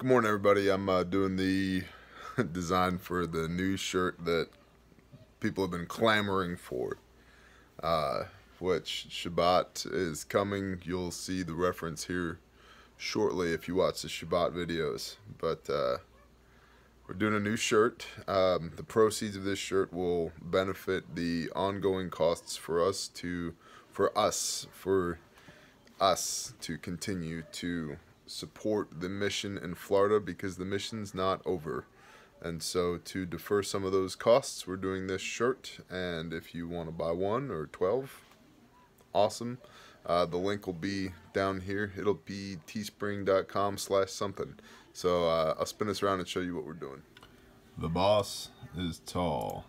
Good morning, everybody. I'm doing the design for the new shirt that people have been clamoring for, which Shabbat is coming. You'll see the reference here shortly if you watch the Shabbat videos. But we're doing a new shirt. The proceeds of this shirt will benefit the ongoing costs for us to continue to support the mission in Florida, because the mission's not over. And so to defer some of those costs, we're doing this shirt. And if you want to buy one or 12, awesome. The link will be down here. It'll be teespring.com/something. So I'll spin this around and show you what we're doing. The boss is tall.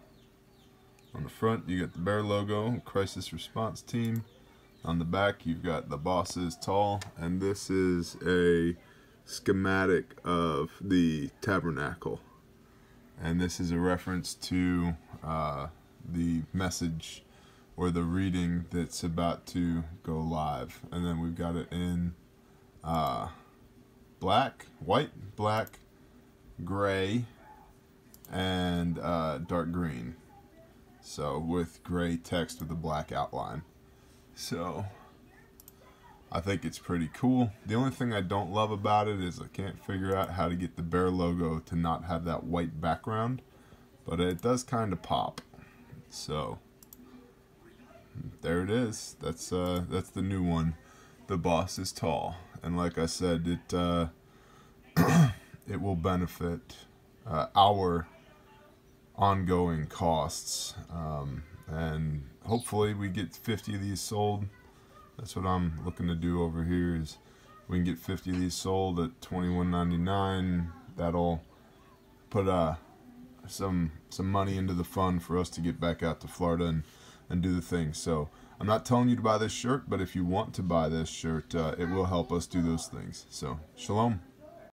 On the front, you got the bear logo, crisis response team. On the back, you've got the boss is tall, and this is a schematic of the tabernacle. And this is a reference to the message or the reading that's about to go live. And then we've got it in white, black, gray, and dark green. So with gray text with a black outline. So I think it's pretty cool. The only thing I don't love about it is I can't figure out how to get the bear logo to not have that white background, but it does kind of pop. So there it is. That's the new one. The boss is tall, and like I said, it it will benefit our ongoing costs, and hopefully we get 50 of these sold. That's what I'm looking to do over here, is we can get 50 of these sold at $21.99. That'll put some money into the fund for us to get back out to Florida and do the thing. So I'm not telling you to buy this shirt, but if you want to buy this shirt, it will help us do those things. So shalom.